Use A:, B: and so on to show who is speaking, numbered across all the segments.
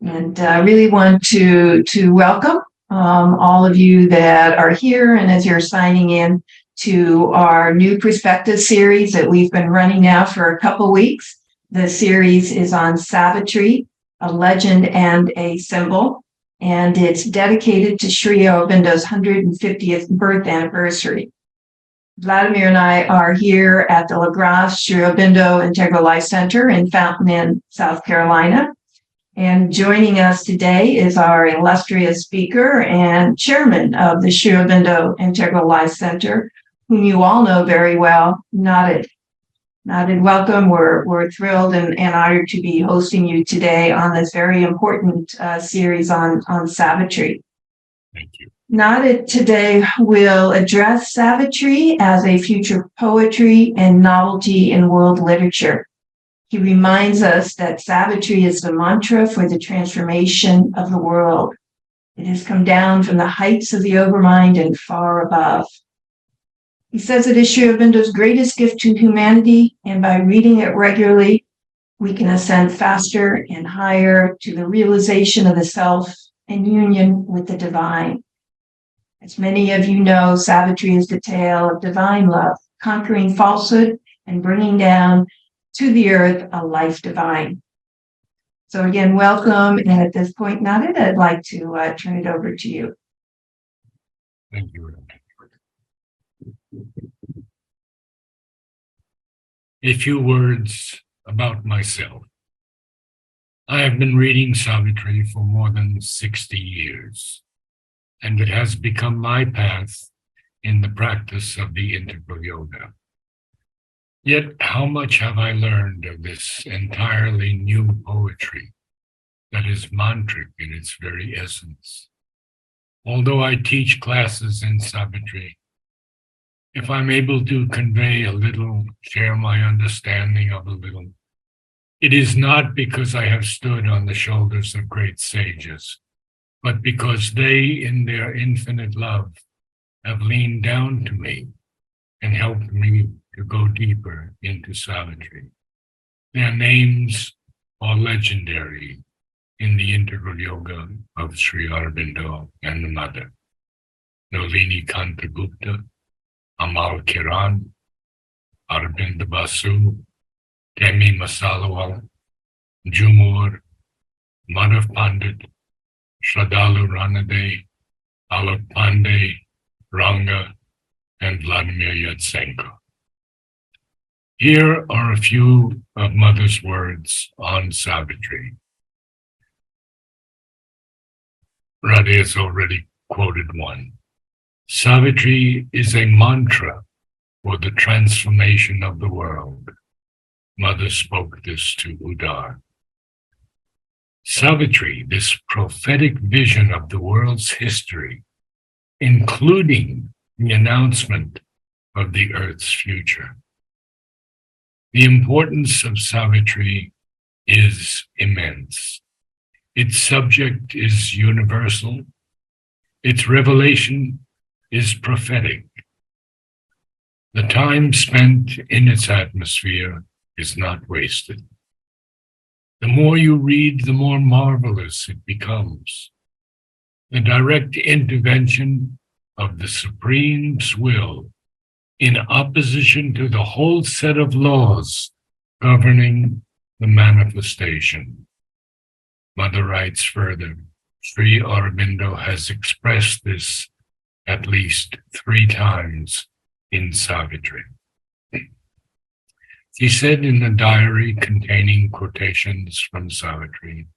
A: And I really want to welcome all of you that are here, and as you're signing in to our new perspective series that we've been running now for a couple weeks. The series is on Savitri, a legend and a symbol, and it's dedicated to Sri Aurobindo's 150th birth anniversary. Vladimir and I are here at the LaGrasse Sri Aurobindo Integral Life Center in Fountain Inn, South Carolina. And joining us today is our illustrious speaker and chairman of the Sri Aurobindo Integral Life Center, whom you all know very well, Narad. Narad, welcome. We're thrilled and honored to be hosting you today on this very important series on Savitri.
B: Thank you.
A: Narad today will address Savitri as a future of poetry and novelty in world literature. He reminds us that Savitri is the mantra for the transformation of the world. It has come down from the heights of the overmind and far above. He says it is Sri Aurobindo's greatest gift to humanity, and by reading it regularly, we can ascend faster and higher to the realization of the self and union with the divine. As many of you know, Savitri is the tale of divine love, conquering falsehood and bringing down to the earth a life divine. So again, welcome. And at this point, Narad, I'd like to turn it over to you.
B: Thank you. A few words about myself. I have been reading Savitri for more than 60 years, and it has become my path in the practice of the integral yoga. Yet, how much have I learned of this entirely new poetry that is mantric in its very essence? Although I teach classes in Savitri, if I'm able to convey a little, share my understanding of a little, it is not because I have stood on the shoulders of great sages, but because they, in their infinite love, have leaned down to me and helped me to go deeper into Savitri. Their names are legendary in the integral yoga of Sri Aurobindo and the Mother. Nolini Kantagupta, Amal Kiran, Aurobindo Basu, Temi Masalawala, Jumur, Madhav Pandit, Shraddhalu Ranade, Alok Pandey, Ranga, and Vladimir Yatsenko. Here are a few of Mother's words on Savitri. Radhe has already quoted one. Savitri is a mantra for the transformation of the world. Mother spoke this to Udar. Savitri, this prophetic vision of the world's history, including the announcement of the Earth's future. The importance of Savitri is immense. Its subject is universal. Its revelation is prophetic. The time spent in its atmosphere is not wasted. The more you read, the more marvelous it becomes. The direct intervention of the Supreme's will in opposition to the whole set of laws governing the manifestation. Mother writes further, Sri Aurobindo has expressed this at least 3 times in Savitri. She said in a diary containing quotations from Savitri,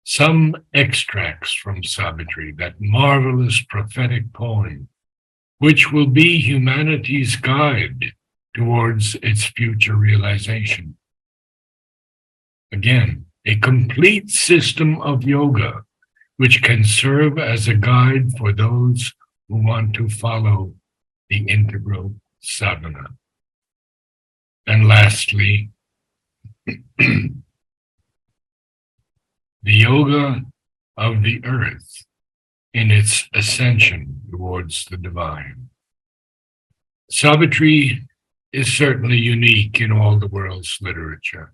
B: some extracts from Savitri, that marvelous prophetic poem, which will be humanity's guide towards its future realization. Again, a complete system of yoga, which can serve as a guide for those who want to follow the integral sadhana. And lastly, the yoga of the earth in its ascension towards the divine. Savitri is certainly unique in all the world's literature.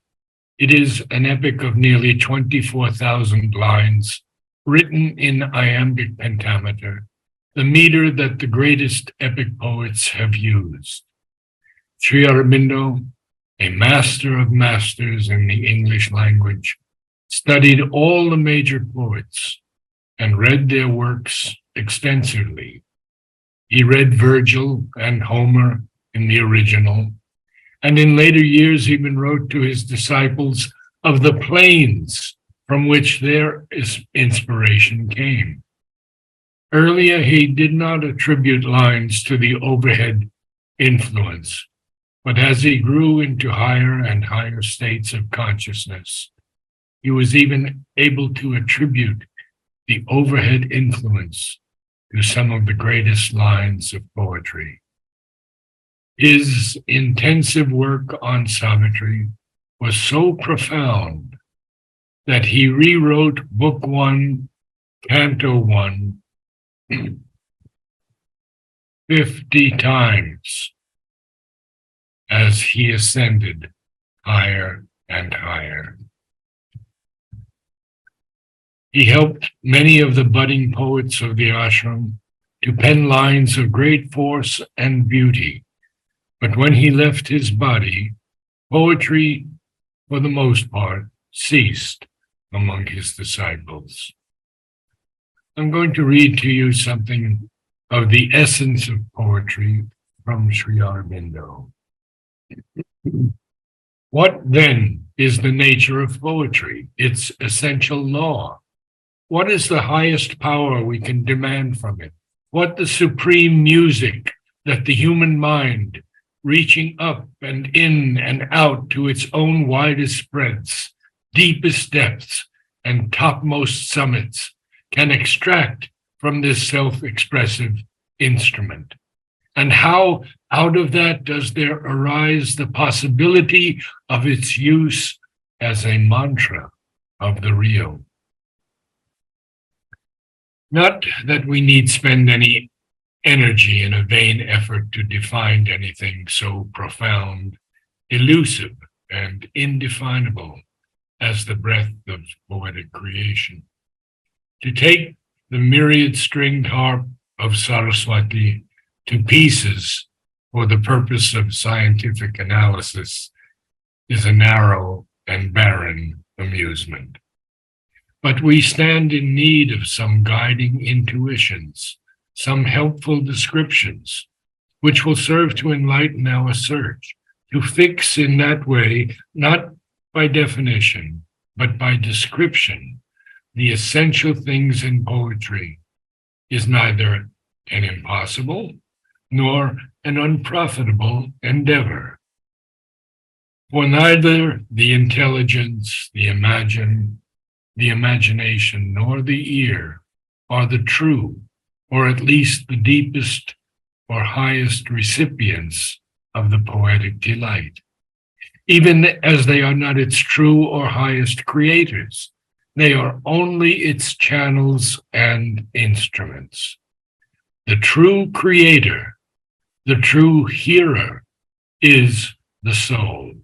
B: It is an epic of nearly 24,000 lines, written in iambic pentameter, the meter that the greatest epic poets have used. Sri Aurobindo, a master of masters in the English language, studied all the major poets and read their works extensively. He read Virgil and Homer in the original, and in later years even wrote to his disciples of the plains from which their inspiration came. Earlier, he did not attribute lines to the overhead influence, but as he grew into higher and higher states of consciousness, he was even able to attribute the overhead influence to some of the greatest lines of poetry. His intensive work on Savitri was so profound that he rewrote Book 1, Canto 1, 50 times as he ascended higher and higher. He helped many of the budding poets of the ashram to pen lines of great force and beauty. But when he left his body, poetry, for the most part, ceased among his disciples. I'm going to read to you something of the essence of poetry from Sri Aurobindo. What then is the nature of poetry, its essential law? What is the highest power we can demand from it? What the supreme music that the human mind, reaching up and in and out to its own widest spreads, deepest depths, and topmost summits, can extract from this self-expressive instrument? And how out of that does there arise the possibility of its use as a mantra of the real? Not that we need spend any energy in a vain effort to define anything so profound, elusive, and indefinable as the breath of poetic creation. To take the myriad-stringed harp of Saraswati to pieces for the purpose of scientific analysis is a narrow and barren amusement. But we stand in need of some guiding intuitions, some helpful descriptions, which will serve to enlighten our search, to fix in that way, not by definition, but by description, the essential things in poetry is neither an impossible nor an unprofitable endeavor. For neither the intelligence, the imagination, nor the ear are the true, or at least the deepest or highest recipients of the poetic delight, even as they are not its true or highest creators. They are only its channels and instruments. The true creator, the true hearer, is the soul.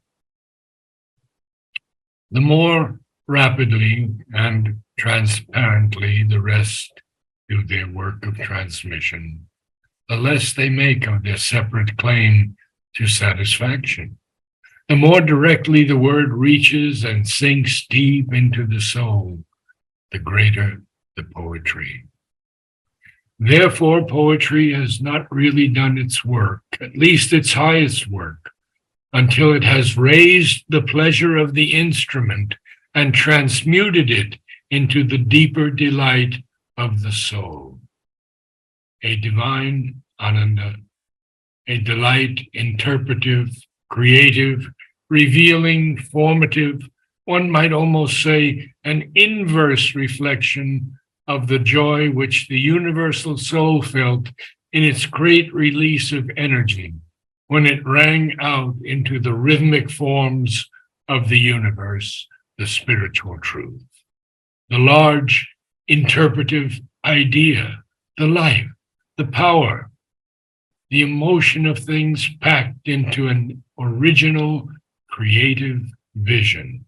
B: The more rapidly and transparently the rest do their work of transmission, the less they make of their separate claim to satisfaction. The more directly the word reaches and sinks deep into the soul, the greater the poetry. Therefore, poetry has not really done its work, at least its highest work, until it has raised the pleasure of the instrument and transmuted it into the deeper delight of the soul. A divine ananda, a delight interpretive, creative, revealing, formative, one might almost say an inverse reflection of the joy which the universal soul felt in its great release of energy when it rang out into the rhythmic forms of the universe, the spiritual truth, the large interpretive idea, the life, the power, the emotion of things packed into an original creative vision.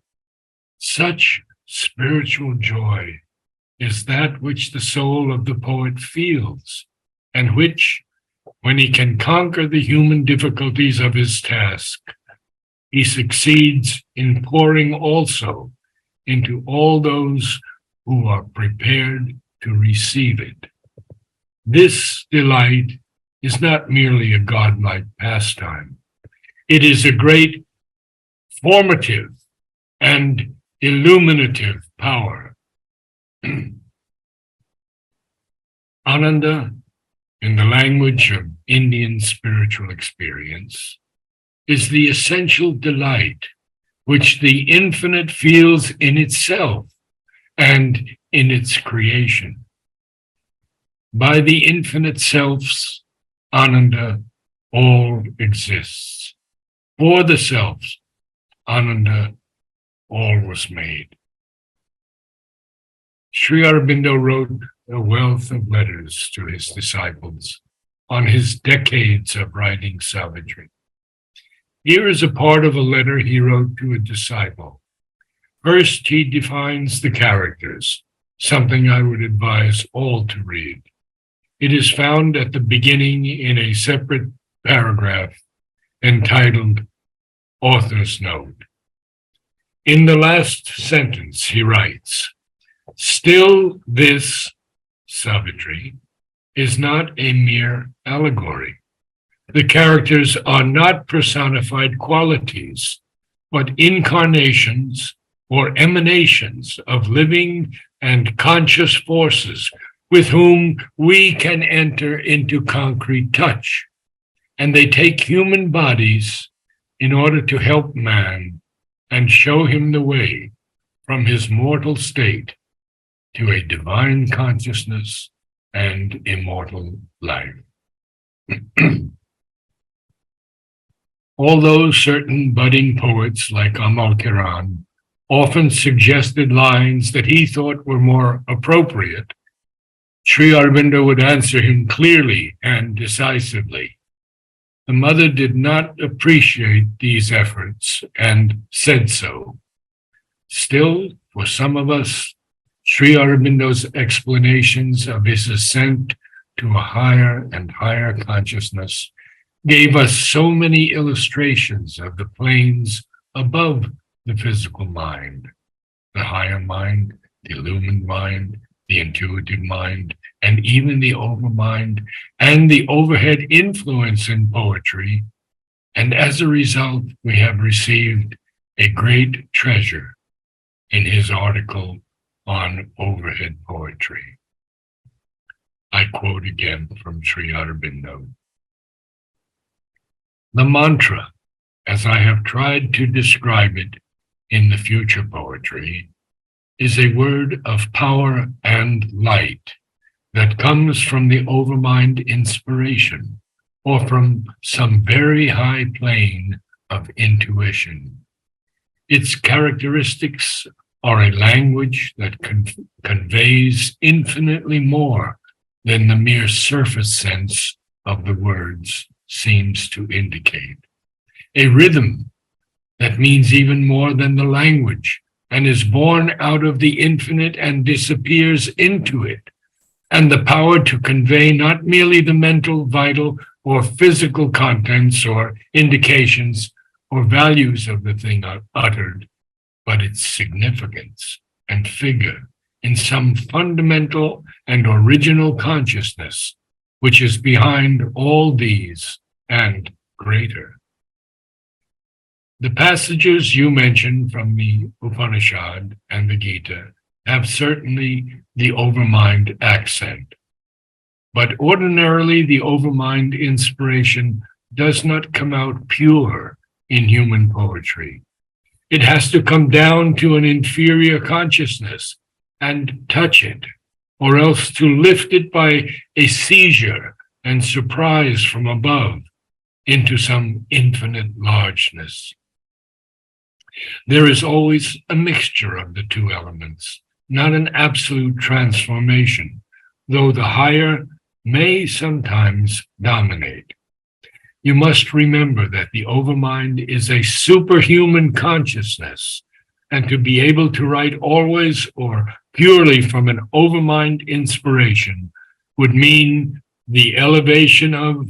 B: Such spiritual joy is that which the soul of the poet feels, and which, when he can conquer the human difficulties of his task, he succeeds in pouring also into all those who are prepared to receive it. This delight is not merely a godlike pastime. It is a great formative and illuminative power. Ananda, in the language of Indian spiritual experience, is the essential delight which the infinite feels in itself and in its creation. By the infinite self's Ananda, all exists. For the self's Ananda, all was made. Sri Aurobindo wrote a wealth of letters to his disciples on his decades of writing Savitri. Here is a part of a letter he wrote to a disciple. First, he defines the characters, something I would advise all to read. It is found at the beginning in a separate paragraph entitled Author's Note. In the last sentence, he writes, "Still this, Savitri, is not a mere allegory. The characters are not personified qualities, but incarnations or emanations of living and conscious forces with whom we can enter into concrete touch, and they take human bodies in order to help man and show him the way from his mortal state to a divine consciousness and immortal life." Although certain budding poets like Amal Kiran often suggested lines that he thought were more appropriate, Sri Aurobindo would answer him clearly and decisively. The mother did not appreciate these efforts and said so. Still, for some of us, Sri Aurobindo's explanations of his ascent to a higher and higher consciousness gave us so many illustrations of the planes above the physical mind, the higher mind, the illumined mind, the intuitive mind, and even the overmind and the overhead influence in poetry. And as a result, we have received a great treasure in his article on overhead poetry. I quote again from Sri Aurobindo. The mantra, as I have tried to describe it in the future poetry, is a word of power and light that comes from the overmind inspiration or from some very high plane of intuition. Its characteristics are a language that conveys infinitely more than the mere surface sense of the words seems to indicate. A rhythm that means even more than the language and is born out of the infinite and disappears into it, and the power to convey not merely the mental, vital, or physical contents or indications or values of the thing uttered, but its significance and figure in some fundamental and original consciousness, which is behind all these and greater. The passages you mentioned from the Upanishad and the Gita have certainly the overmind accent, but ordinarily the overmind inspiration does not come out pure in human poetry. It has to come down to an inferior consciousness and touch it, or else to lift it by a seizure and surprise from above into some infinite largeness. There is always a mixture of the two elements, not an absolute transformation, though the higher may sometimes dominate. You must remember that the overmind is a superhuman consciousness, and to be able to write always or purely from an overmind inspiration would mean the elevation of,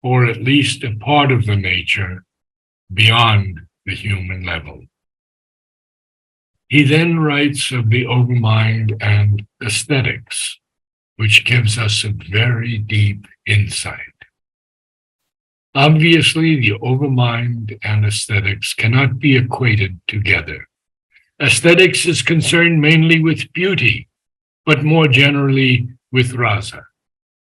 B: or at least a part of the nature, beyond the human level. He then writes of the overmind and aesthetics, which gives us a very deep insight. Obviously, the overmind and aesthetics cannot be equated together. Aesthetics is concerned mainly with beauty, but more generally with rasa,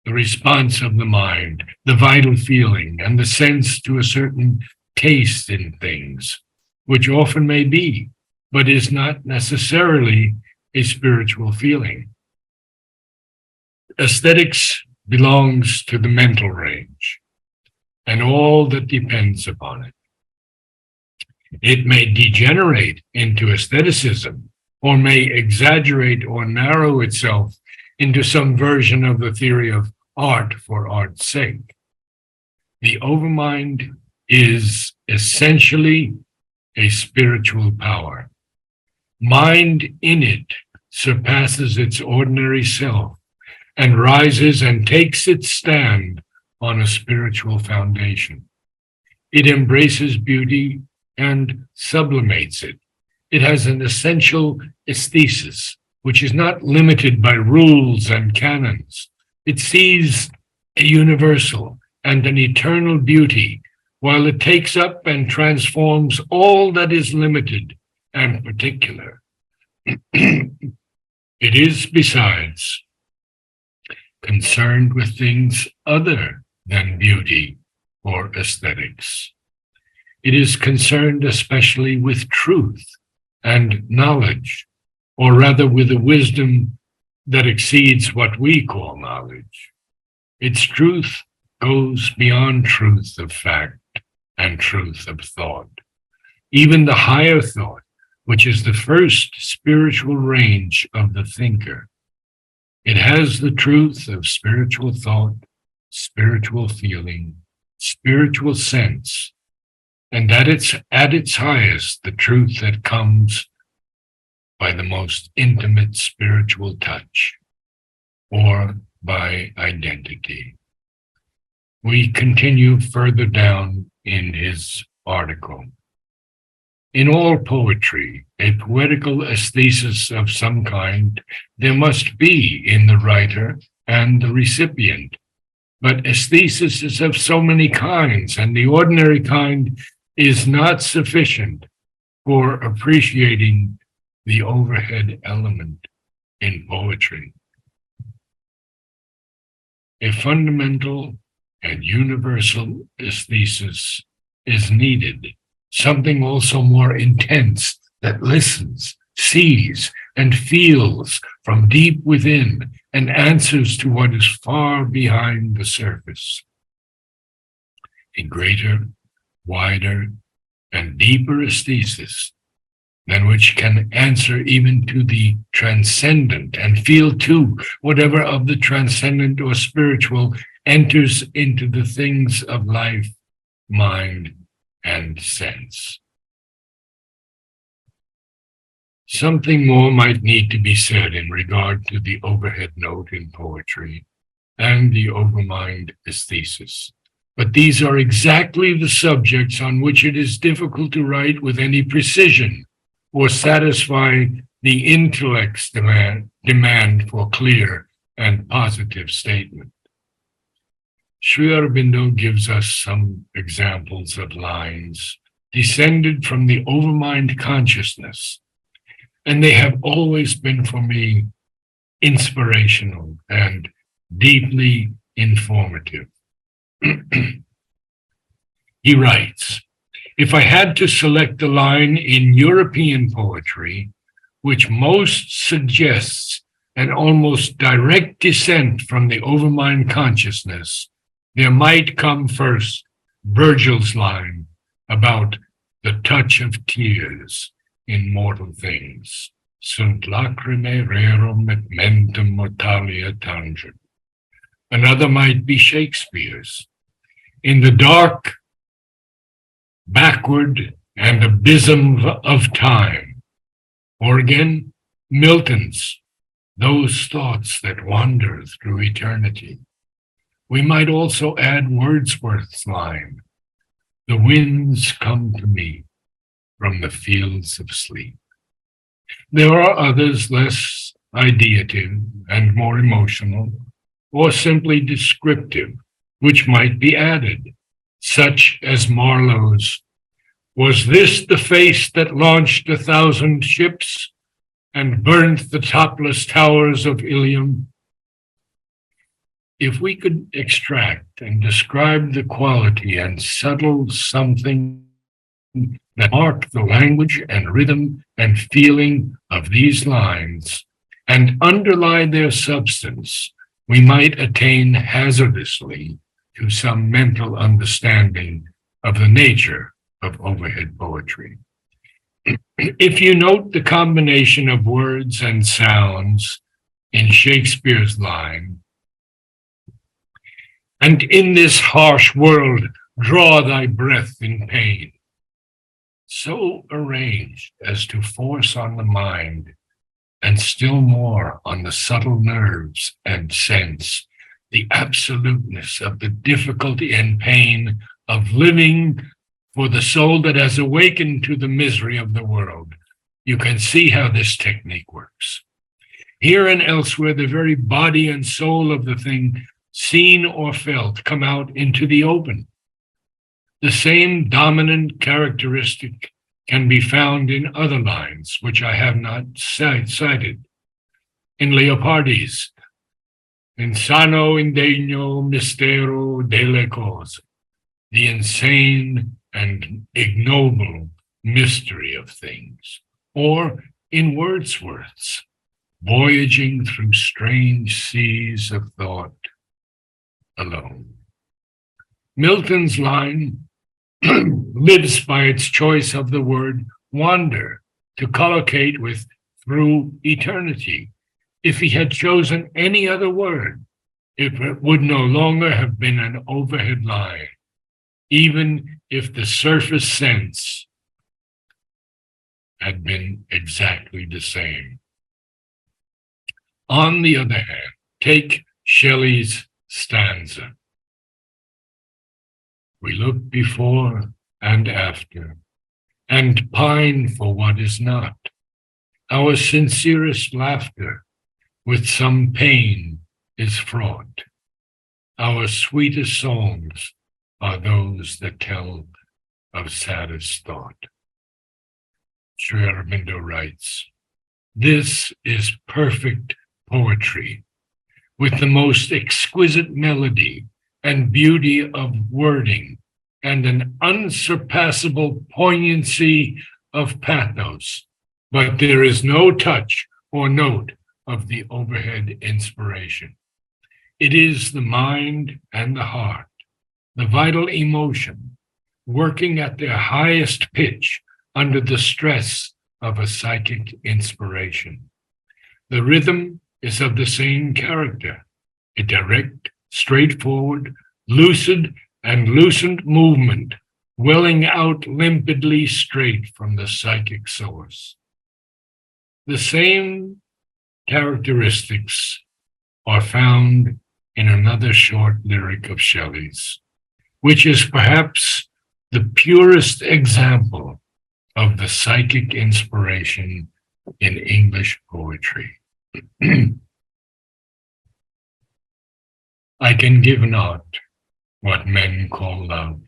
B: the response of the mind, the vital feeling, and the sense to a certain taste in things, which often may be, but is not necessarily a spiritual feeling. Aesthetics belongs to the mental range and all that depends upon it. It may degenerate into aestheticism or may exaggerate or narrow itself into some version of the theory of art for art's sake. The overmind is essentially a spiritual power. Mind in it surpasses its ordinary self and rises and takes its stand on a spiritual foundation. It embraces beauty and sublimates it. It has an essential aesthesis, which is not limited by rules and canons. It sees a universal and an eternal beauty, while it takes up and transforms all that is limited and particular. It is, besides, concerned with things other than beauty or aesthetics. It is concerned especially with truth and knowledge, or rather with a wisdom that exceeds what we call knowledge. Its truth goes beyond truth of fact and truth of thought. Even the higher thought, which is the first spiritual range of the thinker. It has the truth of spiritual thought, spiritual feeling, spiritual sense, and at its highest, the truth that comes by the most intimate spiritual touch, or by identity. We continue further down in his article. In all poetry, a poetical aesthesis of some kind there must be in the writer and the recipient. But aesthesis is of so many kinds, and the ordinary kind is not sufficient for appreciating the overhead element in poetry. A fundamental and universal aesthesis is needed, something also more intense that listens, sees, and feels from deep within and answers to what is far behind the surface. A greater, wider, and deeper aesthesis than which can answer even to the transcendent and feel too whatever of the transcendent or spiritual enters into the things of life, mind, and sense. Something more might need to be said in regard to the overhead note in poetry and the overmind aesthesis. But these are exactly the subjects on which it is difficult to write with any precision or satisfy the intellect's demand for clear and positive statement. Sri Aurobindo gives us some examples of lines descended from the overmind consciousness, and they have always been for me inspirational and deeply informative. He writes, if I had to select a line in European poetry which most suggests an almost direct descent from the overmind consciousness, there might come first Virgil's line about the touch of tears in mortal things. Sunt lacrimae rerum et mentem mortalia tangent. Another might be Shakespeare's. In the dark, backward, and abysm of time, Or again, Milton's those thoughts that wander through eternity. We might also add Wordsworth's line, the winds come to me from the fields of sleep. There are others less ideative and more emotional, or simply descriptive, which might be added, such as Marlowe's, was this the face that launched 1,000 ships and burnt the topless towers of Ilium? If we could extract and describe the quality and subtle something that mark the language and rhythm and feeling of these lines and underlie their substance, we might attain hazardously to some mental understanding of the nature of overhead poetry. If you note the combination of words and sounds in Shakespeare's line, and in this harsh world, draw thy breath in pain, so arranged as to force on the mind, and still more on the subtle nerves and sense, the absoluteness of the difficulty and pain of living for the soul that has awakened to the misery of the world. You can see how this technique works. Here and elsewhere, the very body and soul of the thing, seen or felt, come out into the open. The same dominant characteristic can be found in other lines, which I have not cited. In Leopardi's, insano indegno mistero delle cose, the insane and ignoble mystery of things. Or in Wordsworth's, voyaging through strange seas of thought alone. Milton's line lives by its choice of the word wander to collocate with through eternity. If he had chosen any other word, it would no longer have been an overhead line, even if the surface sense had been exactly the same. On the other hand, take Shelley's stanza. We look before and after, and pine for what is not. Our sincerest laughter with some pain is fraught. Our sweetest songs are those that tell of saddest thought. Sri Aurobindo writes, this is perfect poetry, with the most exquisite melody and beauty of wording, and an unsurpassable poignancy of pathos, but there is no touch or note of the overhead inspiration. It is the mind and the heart, the vital emotion, working at their highest pitch under the stress of a psychic inspiration. The rhythm is of the same character, a direct, straightforward, lucid, and lucent movement, welling out limpidly straight from the psychic source. The same characteristics are found in another short lyric of Shelley's, which is perhaps the purest example of the psychic inspiration in English poetry. I can give not what men call love,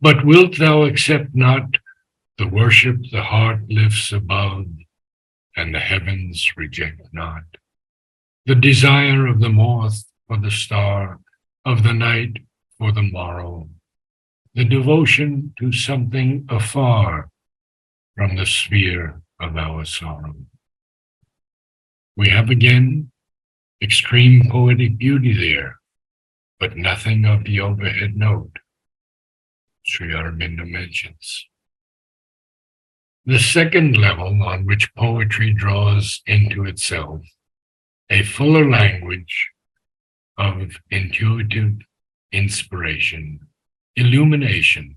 B: but wilt thou accept not the worship the heart lifts above and the heavens reject not? The desire of the moth for the star, of the night for the morrow, the devotion to something afar from the sphere of our sorrow. We have again extreme poetic beauty there, but nothing of the overhead note Sri Aurobindo mentions. The second level on which poetry draws into itself a fuller language of intuitive inspiration, illumination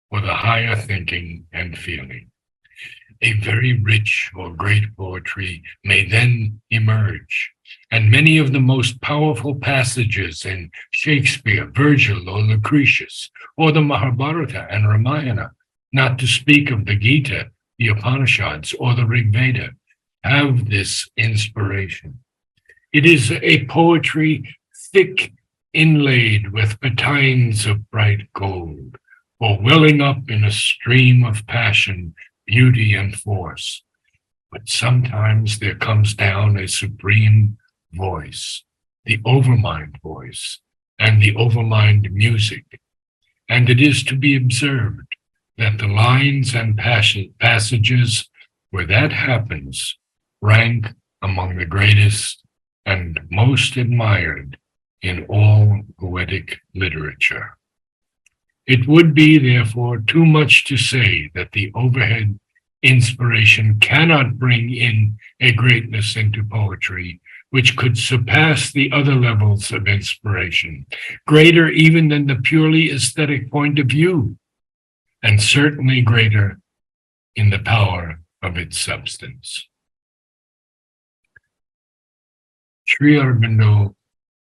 B: for the higher thinking and feeling. a very rich or great poetry may then emerge, and many of the most powerful passages in Shakespeare, Virgil, or Lucretius, or the Mahabharata and Ramayana, not to speak of the Gita, the Upanishads, or the Rig Veda, have this inspiration. It is a poetry thick inlaid with patines of bright gold, or welling up in a stream of passion, beauty, and force. But sometimes there comes down a supreme voice, the overmind voice, and the overmind music. And it is to be observed that the lines and passages where that happens rank among the greatest and most admired in all poetic literature. It would be, therefore, too much to say that the overhead inspiration cannot bring in a greatness into poetry which could surpass the other levels of inspiration, greater even than the purely aesthetic point of view, and certainly greater in the power of its substance. Sri Aurobindo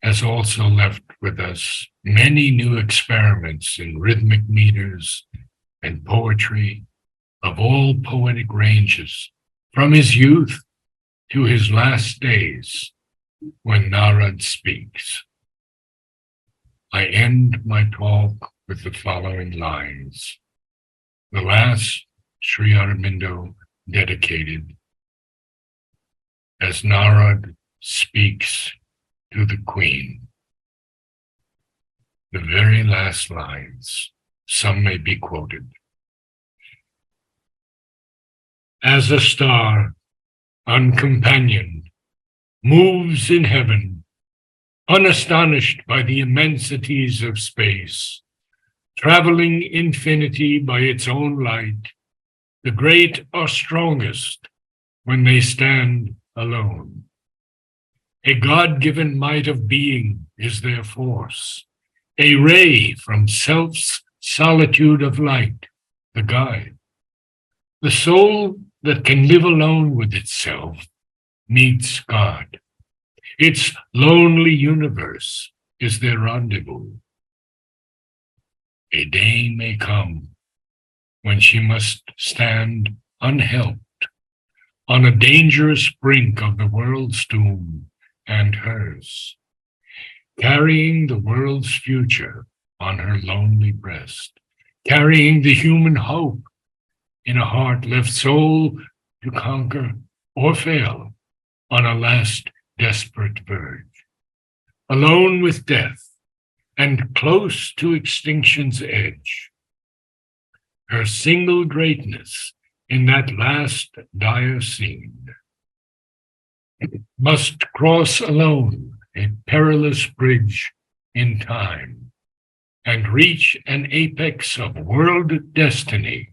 B: has also left with us many new experiments in rhythmic meters and poetry of all poetic ranges, from his youth to his last days, when Narad speaks. I end my talk with the following lines, the last Sri Aurobindo dedicated as Narad speaks to the Queen. The very last lines, some may be quoted. As a star, uncompanioned, moves in heaven, unastonished by the immensities of space, traveling infinity by its own light, the great are strongest when they stand alone. A God-given might of being is their force, a ray from self's solitude of light, the guide. The soul that can live alone with itself meets God. Its lonely universe is their rendezvous. A day may come when she must stand unhelped on a dangerous brink of the world's doom and hers, carrying the world's future on her lonely breast, carrying the human hope in a heart left sole to conquer or fail on a last desperate verge, alone with death and close to extinction's edge. Her single greatness in that last dire scene must cross alone a perilous bridge in time and reach an apex of world destiny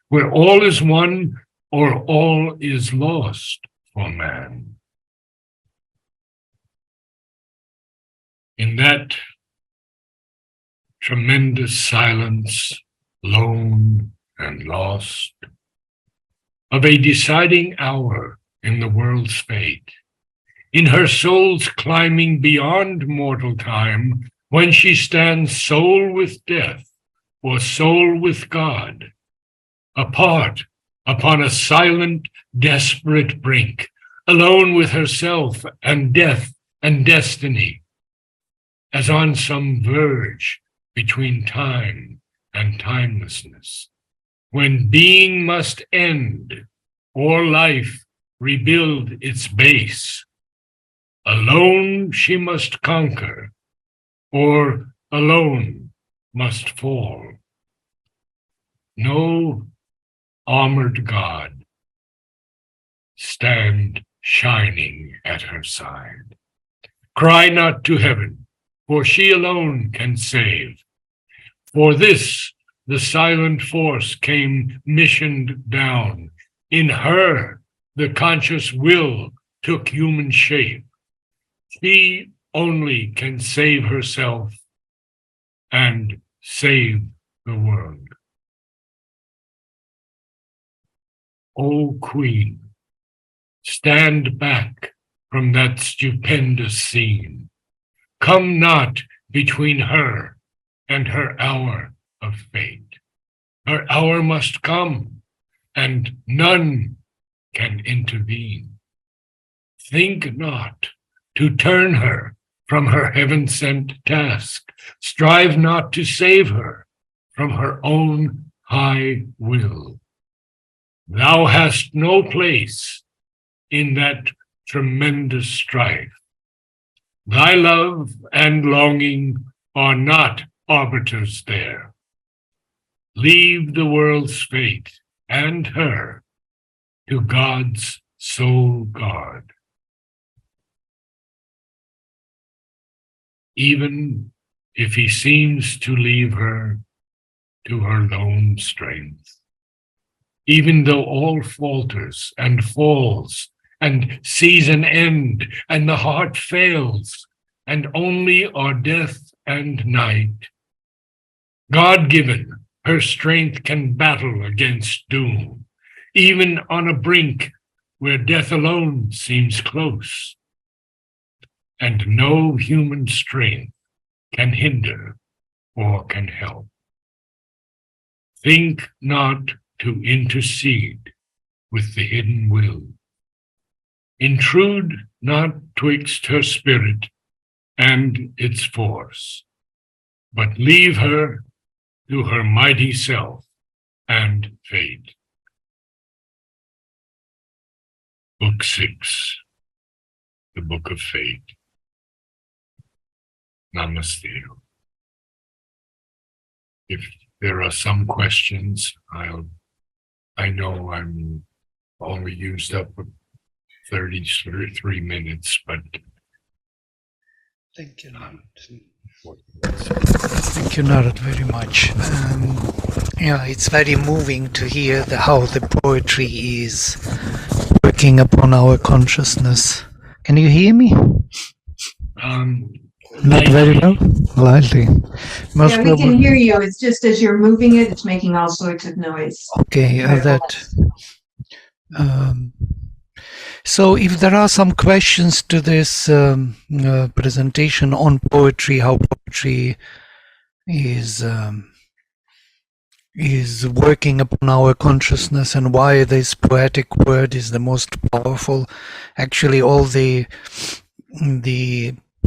B: where all is won or all is lost for man. In that tremendous silence, lone and lost, of a deciding hour in the world's fate, in her soul's climbing beyond mortal time, when she stands soul with death or soul with God, apart upon a silent, desperate brink, alone with herself and death and destiny, as on some verge between time and timelessness, when being must end or life rebuild its base. Alone she must conquer, or alone must fall. No armored God stand shining at her side. Cry not to heaven, for she alone can save. For this the silent force came missioned down. In her the conscious will took human shape. She only can save herself and save the world. O Queen, stand back from that stupendous scene. Come not between her and her hour of fate. Her hour must come, and none can intervene. Think not to turn her from her heaven-sent task. Strive not to save her from her own high will. Thou hast no place in that tremendous strife. Thy love and longing are not arbiters there. Leave the world's fate and her to God's sole guard. Even if he seems to leave her to her lone strength, even though all falters and falls and sees an end and the heart fails and only are death and night, God-given, her strength can battle against doom, even on a brink where death alone seems close, and no human strength can hinder or can help. Think not to intercede with the hidden will. Intrude not twixt her spirit and its force, but leave her to her mighty self and fate. Book 6, the Book of Fate. Namaste. If there are some questions, I know I'm only used up 33 minutes, but
C: thank you, Narad. Thank you, Narad, very much. It's very moving to hear how the poetry is working upon our consciousness. Can you hear me? Not very well? Lightly.
A: Yeah, we can hear you. It's just as you're moving it, it's making all sorts of noise.
C: Okay, so if there are some questions to this presentation on poetry, how poetry is working upon our consciousness and why this poetic word is the most powerful, actually all the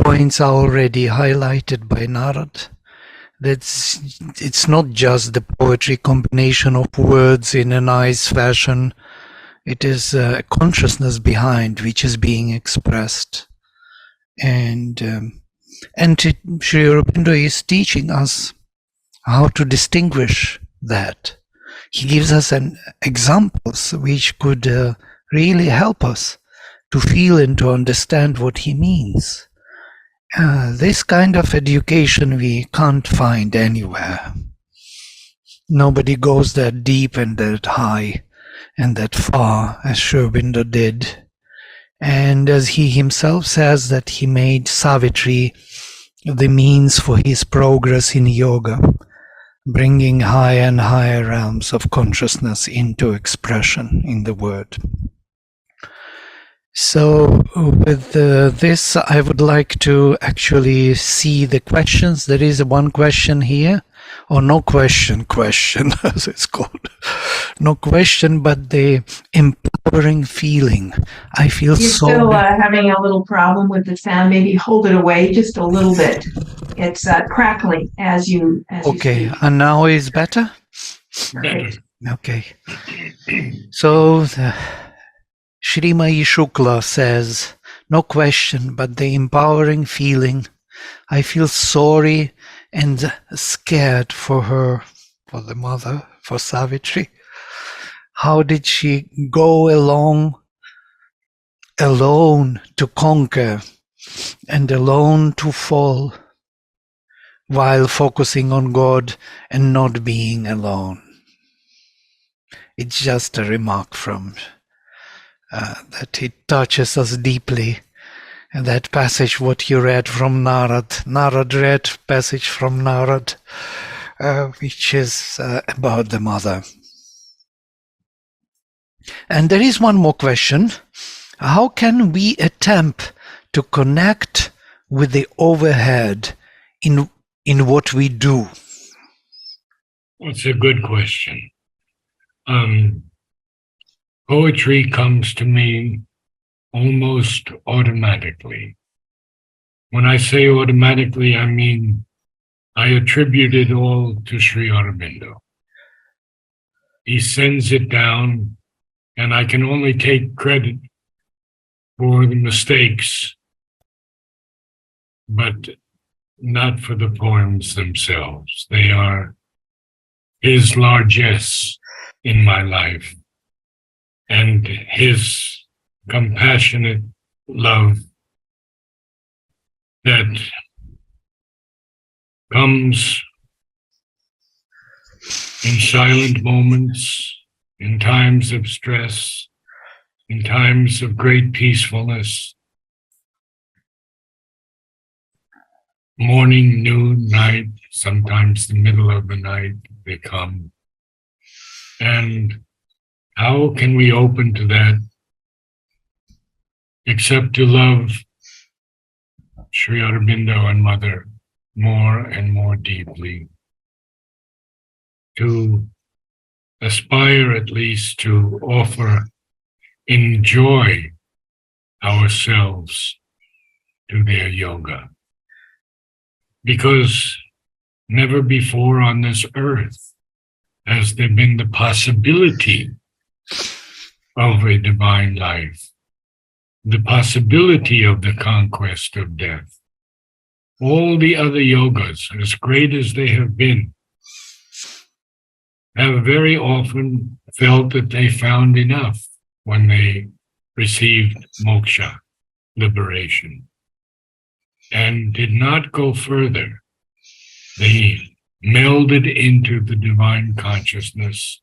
C: points are already highlighted by Narad. It's not just the poetry combination of words in a nice fashion. It is a consciousness behind which is being expressed, and Sri Aurobindo is teaching us how to distinguish that. He gives us examples which could really help us to feel and to understand what he means. This kind of education we can't find anywhere. Nobody goes that deep and that high and that far as Sri Aurobindo did. And as he himself says that he made Savitri the means for his progress in yoga, bringing higher and higher realms of consciousness into expression in the word. So with this, I would like to actually see the questions. There is one question here, or no question, as it's called. No question, but the empowering feeling. I feel
A: You're
C: so...
A: still having a little problem with the sound. Maybe hold it away just a little bit. It's crackling as you
C: Okay,
A: speak.
C: and now is better?
B: better.
C: Okay. So... Shrimai Shukla says, no question, but the empowering feeling. I feel sorry and scared for her, for the mother, for Savitri. How did she go along alone to conquer and alone to fall while focusing on God and not being alone? It's just a remark from that it touches us deeply. And that passage, what you read from Narad read passage from Narad, which is about the mother. And there is one more question. How can we attempt to connect with the overhead in what we do?
B: That's a good question. Poetry comes to me almost automatically. When I say automatically, I mean I attribute it all to Sri Aurobindo. He sends it down, and I can only take credit for the mistakes, but not for the poems themselves. They are his largesse in my life and his compassionate love that comes in silent moments, in times of stress, in times of great peacefulness, morning, noon, night, sometimes the middle of the night, they come. And how can we open to that except to love Sri Aurobindo and Mother more and more deeply, to aspire at least to offer, enjoy ourselves to their yoga. Because never before on this earth has there been the possibility of a divine life, the possibility of the conquest of death. All the other yogas, as great as they have been, have very often felt that they found enough when they received moksha, liberation, and did not go further. They melded into the divine consciousness.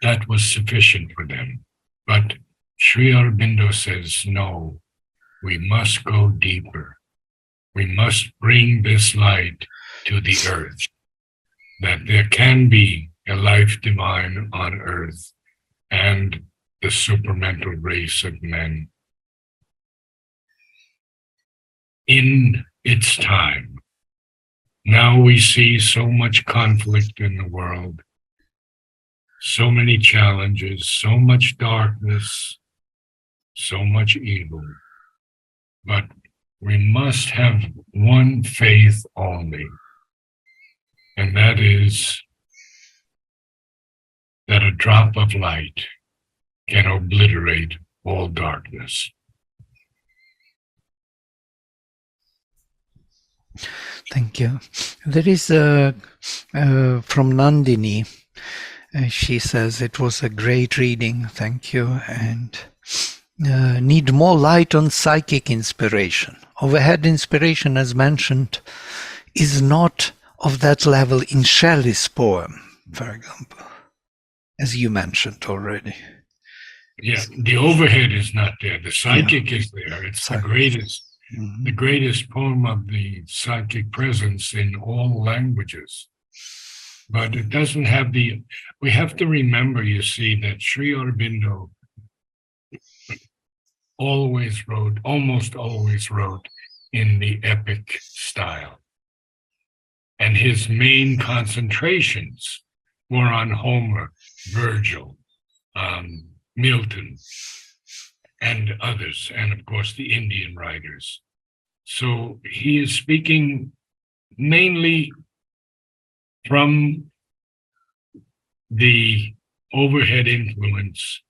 B: That was sufficient for them. But Sri Aurobindo says, no, we must go deeper. We must bring this light to the earth, that there can be a life divine on earth and the supramental race of men in its time. Now we see so much conflict in the world, so many challenges, so much darkness, so much evil. But we must have one faith only, and that is that a drop of light can obliterate all darkness.
C: Thank you. There is from Nandini. She says it was a great reading. Thank you. And need more light on psychic inspiration. Overhead inspiration, as mentioned, is not of that level in Shelley's poem, for example, as you mentioned already.
B: Yeah, the overhead is not there. The psychic is there. It's the greatest. Mm-hmm. The greatest poem of the psychic presence in all languages. But it doesn't have the, we have to remember, you see, that Sri Aurobindo almost always wrote in the epic style. And his main concentrations were on Homer, Virgil, Milton, and others, and of course the Indian writers. So he is speaking mainly from the overhead influence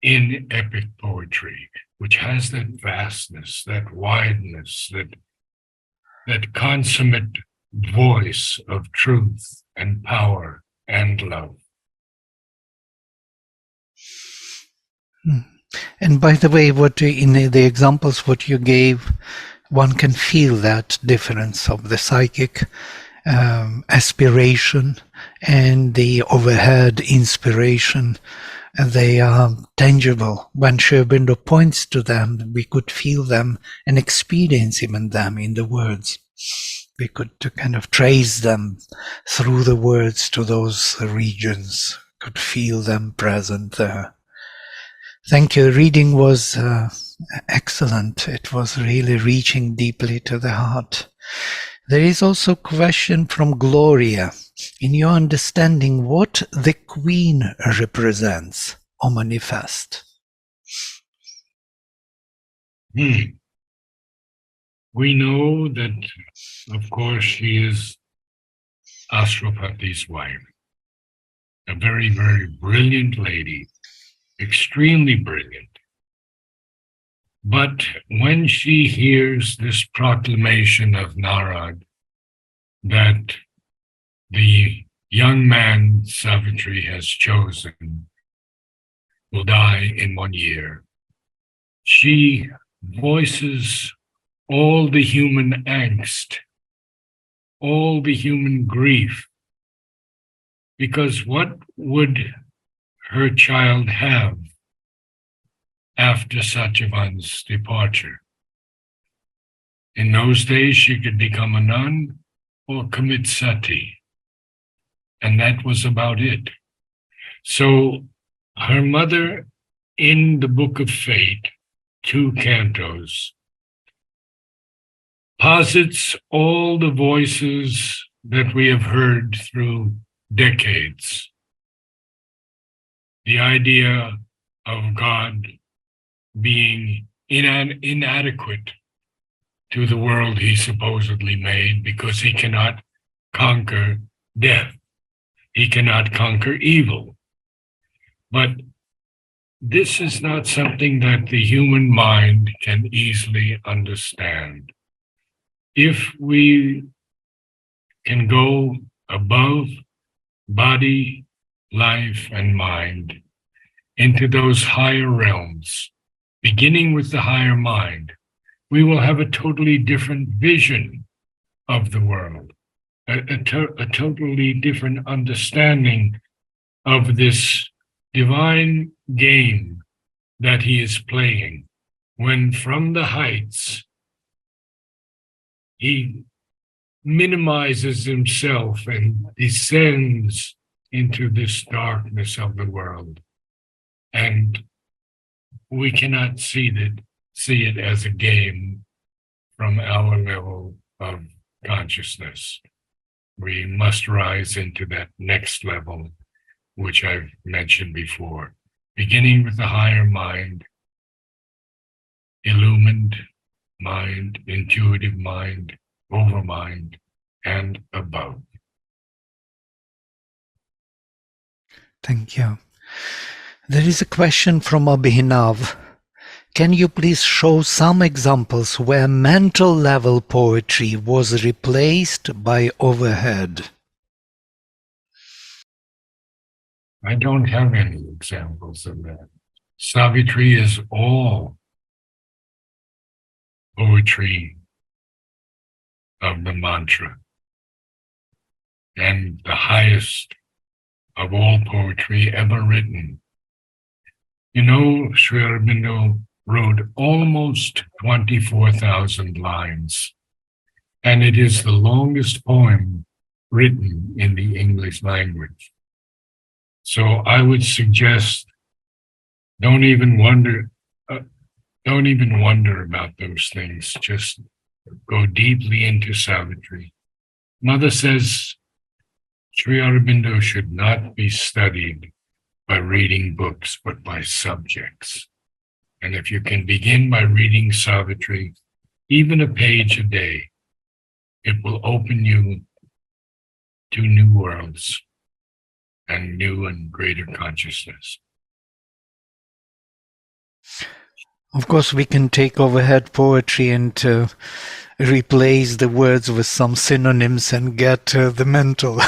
B: in epic poetry, which has that vastness, that wideness, that consummate voice of truth and power and love.
C: And by the way, what in the examples what you gave, one can feel that difference of the psychic aspiration and the overhead inspiration. And they are tangible. When Sri Aurobindo points to them, we could feel them and experience even them in the words. We could kind of trace them through the words to those regions could feel them present there. Thank you. Reading was excellent. It was really reaching deeply to the heart. There is also a question from Gloria. In your understanding, what the Queen represents or manifests?
B: We know that, of course, she is Ashtrapati's wife, a very, very brilliant lady, extremely brilliant. But when she hears this proclamation of Narad that the young man Savitri has chosen will die in 1 year, she voices all the human angst, all the human grief, because what would her child have after Satyavan's departure? In those days, she could become a nun or commit sati, and that was about it. So her mother, in the Book of Fate, 2 cantos, posits all the voices that we have heard through decades. The idea of God being inadequate to the world he supposedly made because he cannot conquer death. He cannot conquer evil. But this is not something that the human mind can easily understand. If we can go above body, life, and mind into those higher realms, beginning with the higher mind, we will have a totally different vision of the world, a totally different understanding of this divine game that he is playing, when from the heights he minimizes himself and descends into this darkness of the world. And we cannot see it as a game from our level of consciousness. We must rise into that next level, which I've mentioned before, beginning with the higher mind, illumined mind, intuitive mind, overmind, and above.
C: Thank you. There is a question from Abhinav. Can you please show some examples where mental level poetry was replaced by overhead?
B: I don't have any examples of that. Savitri is all poetry of the mantra, and the highest of all poetry ever written. You know, Sri Aurobindo wrote almost 24,000 lines, and it is the longest poem written in the English language. So I would suggest, don't even wonder about those things. Just go deeply into Savitri. Mother says Sri Aurobindo should not be studied by reading books, but by subjects. And if you can begin by reading Savitri, even a page a day, it will open you to new worlds and new and greater consciousness.
C: Of course, we can take overhead poetry and replace the words with some synonyms and get the mental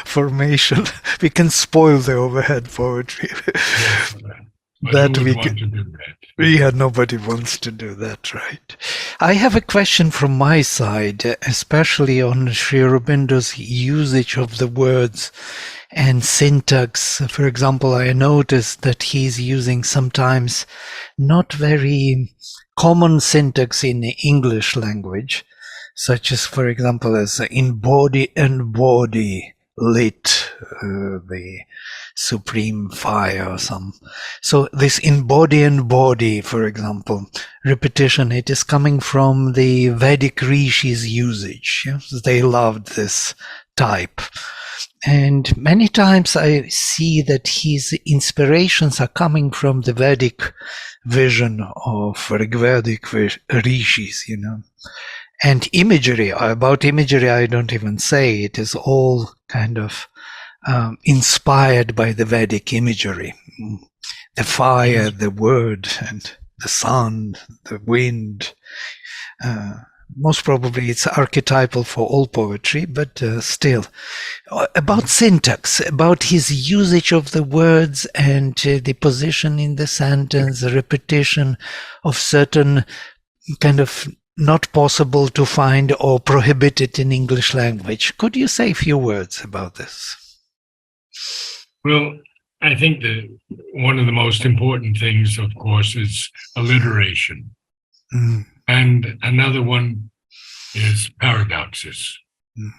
C: formation. We can spoil the overhead poetry.
B: Yes,
C: that
B: who
C: we
B: would want
C: can.
B: to do that?
C: Yeah, nobody wants to do that, right? I have a question from my side, especially on Sri Aurobindo's usage of the words and syntax. For example, I noticed that he's using sometimes not very common syntax in the English language, such as, for example, as in body and body, lit the supreme fire. So this in body and body, for example, repetition, it is coming from the Vedic rishis usage. Yes? They loved this type. And many times I see that his inspirations are coming from the Vedic vision of Rigvedic rishis, And imagery, about imagery I don't even say, it is all kind of inspired by the Vedic imagery. The fire, the word, and the sun, the wind. Most probably it's archetypal for all poetry, but still. About syntax, about his usage of the words and the position in the sentence, the repetition of certain kind of not possible to find or prohibited in English language. Could you say a few words about this?
B: Well, I think that one of the most important things, of course, is alliteration.
C: Mm.
B: And another one is paradoxes.
C: Mm.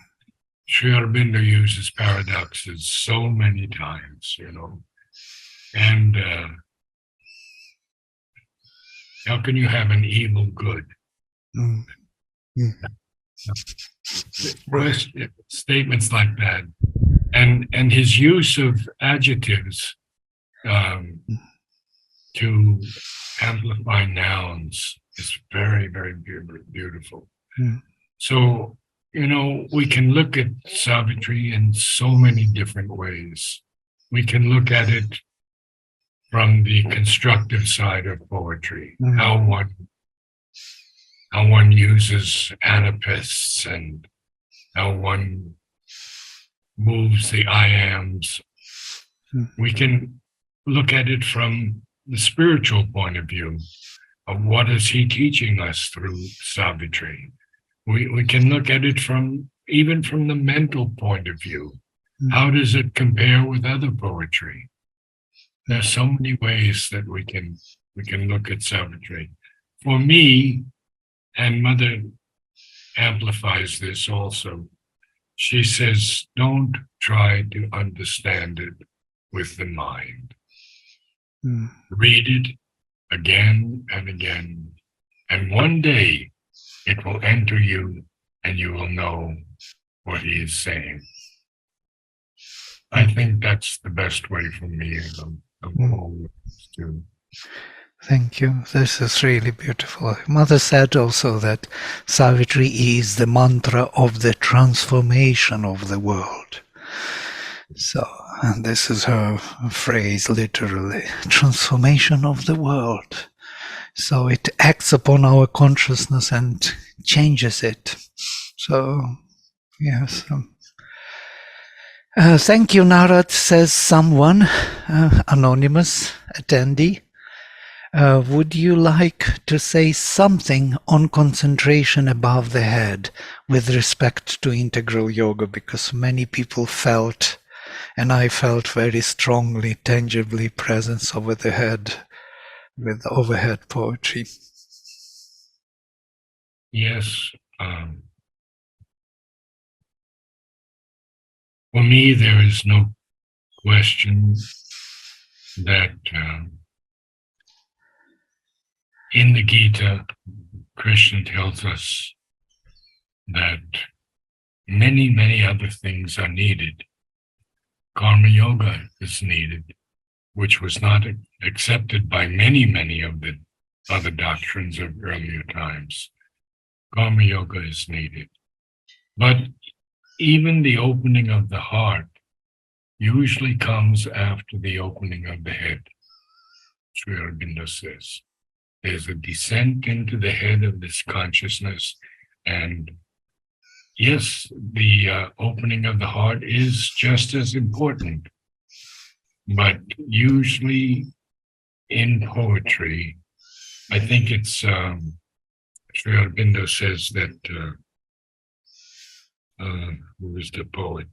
B: Sri Aurobindo uses paradoxes so many times, And how can you have an evil good?
C: Mm. Mm.
B: Statements like that. And his use of adjectives to amplify nouns is very, very beautiful.
C: Mm.
B: So, we can look at Savitri in so many different ways. We can look at it from the constructive side of poetry, how one uses anapaests and how one moves the I ams. We can look at it from the spiritual point of view of what is he teaching us through Savitri. We can look at it even from the mental point of view. How does it compare with other poetry? There's so many ways that we can look at Savitri. For me, and Mother amplifies this also, she says, don't try to understand it with the mind. Read it again and again, and one day it will enter you and you will know what he is saying. I think that's the best way for me of all to.
C: Thank you. This is really beautiful. Mother said also that Savitri is the mantra of the transformation of the world. So, and this is her phrase, literally, transformation of the world. So it acts upon our consciousness and changes it. So, yes. Thank you, Narad, says someone, anonymous attendee. Would you like to say something on concentration above the head with respect to integral yoga? Because many people felt, and I felt very strongly, tangibly, presence over the head with overhead poetry.
B: Yes. For me, there is no question that in the Gita, Krishna tells us that many, many other things are needed. Karma yoga is needed, which was not accepted by many, many of the other doctrines of earlier times. Karma yoga is needed. But even the opening of the heart usually comes after the opening of the head. Sri Aurobindo says there's a descent into the head of this consciousness, and yes, the opening of the heart is just as important. But usually in poetry, I think it's Sri Aurobindo says that who is the poet?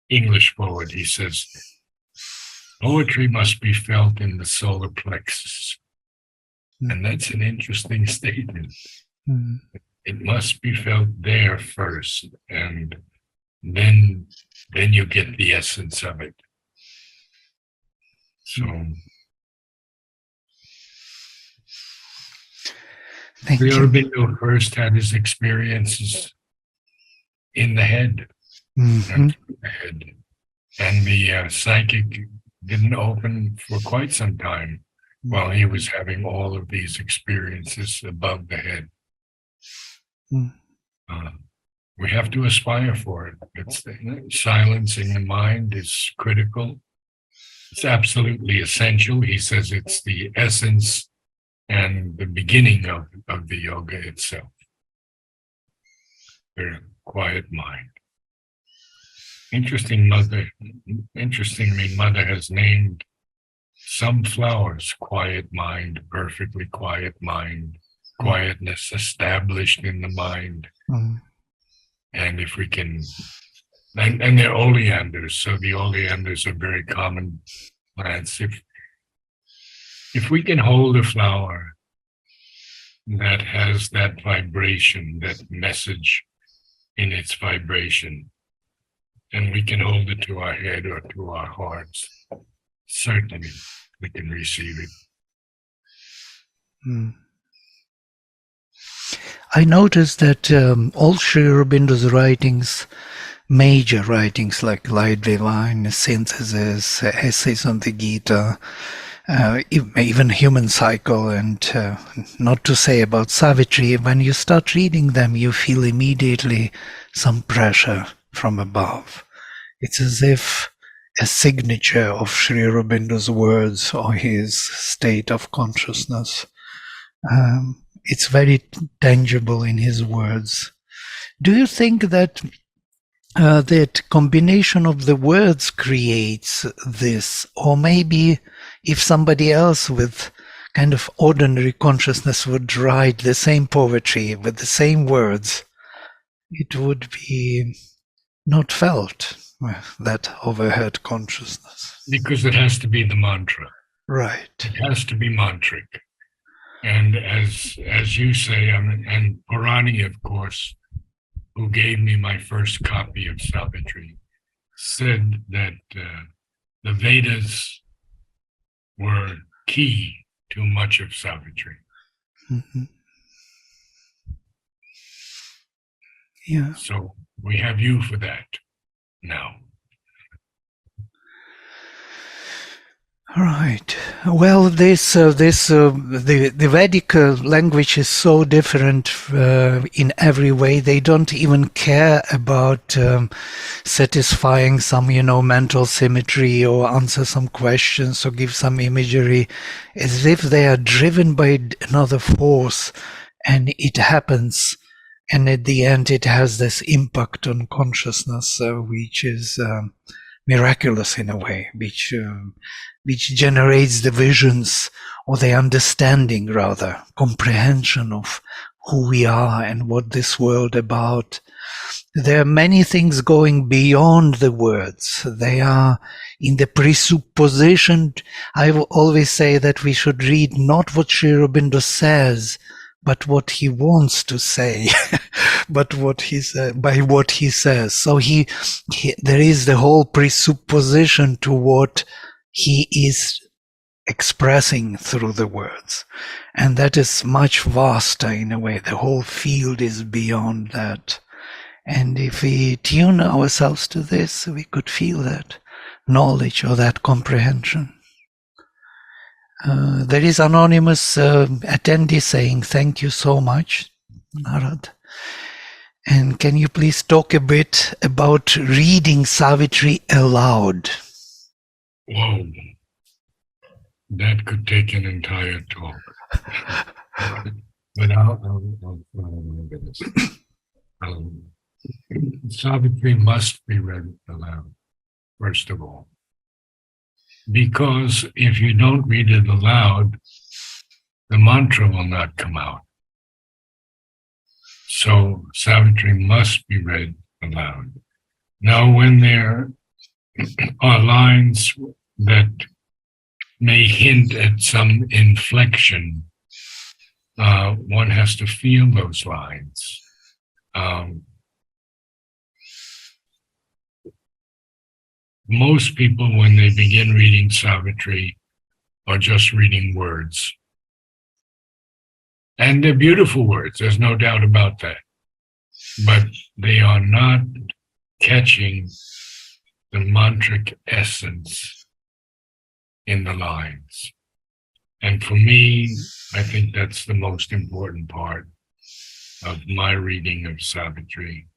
B: English poet. He says, poetry must be felt in the solar plexus. And that's an interesting statement. It must be felt there first. And then you get the essence of it. So
C: Thank
B: Sri
C: you.
B: Aurobindo first had his experiences in the head,
C: Mhm.
B: and through the head, and the psychic didn't open for quite some time while he was having all of these experiences above the head.
C: Mm.
B: We have to aspire for it. It's silencing the mind is critical. It's absolutely essential. He says it's the essence and the beginning of the yoga itself. Very quiet mind. Interestingly, Mother has named some flowers quiet mind, perfectly quiet mind, quietness established in the mind.
C: Mm.
B: And if we can, and they're oleanders, so the oleanders are very common plants. If we can hold a flower that has that vibration, that message in its vibration, and we can hold it to our head or to our hearts, certainly we can receive it.
C: Mm. I noticed that all Sri Aurobindo's writings, major writings like Light Divine, Synthesis, Essays on the Gita, even Human Cycle, and not to say about Savitri, when you start reading them, you feel immediately some pressure from above. It's as if a signature of Sri Aurobindo's words or his state of consciousness. It's very tangible in his words. Do you think that that combination of the words creates this, or maybe if somebody else with kind of ordinary consciousness would write the same poetry with the same words, it would be not felt, that overhead consciousness?
B: Because it has to be the mantra.
C: Right.
B: It has to be mantric. And as you say, and Purani, of course, who gave me my first copy of Savitri, said that the Vedas were key to much of Savitri.
C: Mm-hmm. Yeah.
B: So we have you for that now.
C: Right. Well, the Vedic language is so different in every way. They don't even care about satisfying some, mental symmetry or answer some questions or give some imagery, as if they are driven by another force, and it happens. And at the end, it has this impact on consciousness, which is miraculous in a way, which generates the visions, or the understanding, rather, comprehension of who we are and what this world about. There are many things going beyond the words. They are in the presupposition. I will always say that we should read not what Sri Aurobindo says, but what he wants to say, but what he by what he says. So there is the whole presupposition to what he is expressing through the words. And that is much vaster in a way. The whole field is beyond that. And if we tune ourselves to this, we could feel that knowledge or that comprehension. There is anonymous attendee saying, thank you so much, Narad. And can you please talk a bit about reading Savitri aloud?
B: Whoa, that could take an entire talk. But I'll Savitri must be read aloud, first of all. Because if you don't read it aloud, the mantra will not come out. So Savitri must be read aloud. Now, when there are lines that may hint at some inflection, one has to feel those lines. most people, when they begin reading Savitri, are just reading words. And they're beautiful words, there's no doubt about that. But they are not catching the mantric essence in the lines. And for me, I think that's the most important part of my reading of Savitri.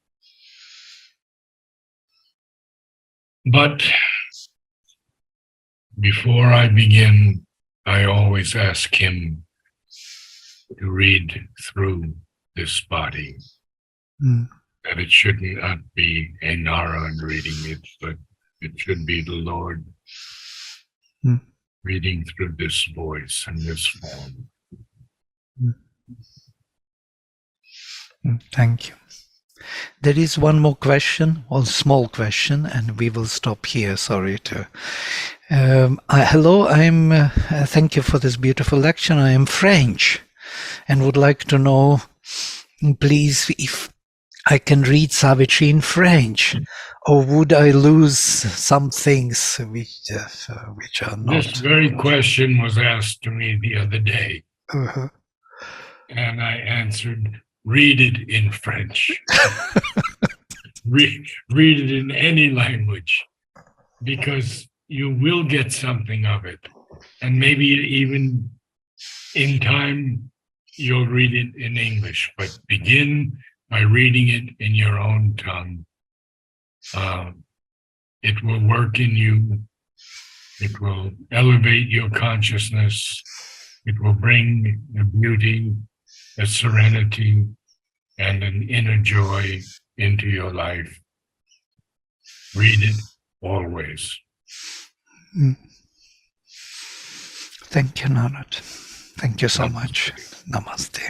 B: But before I begin, I always ask him to read through this body. That it should not be a Narad reading it, but it should be the Lord reading through this voice and this form.
C: Thank you. There is one more question, or small question, and we will stop here. Sorry to. Hello, thank you for this beautiful lecture. I am French and would like to know, please, if I can read Savitri in French, or would I lose some things which are not?
B: This very question was asked to me the other day,
C: Uh-huh.
B: and I answered, read it in French. read it in any language, because you will get something of it. And maybe even in time, you'll read it in English, but begin by reading it in your own tongue. It will work in you. It will elevate your consciousness. It will bring a beauty, a serenity, and an inner joy into your life. Read it always.
C: Thank you, Narad. Thank you so much. Namaste.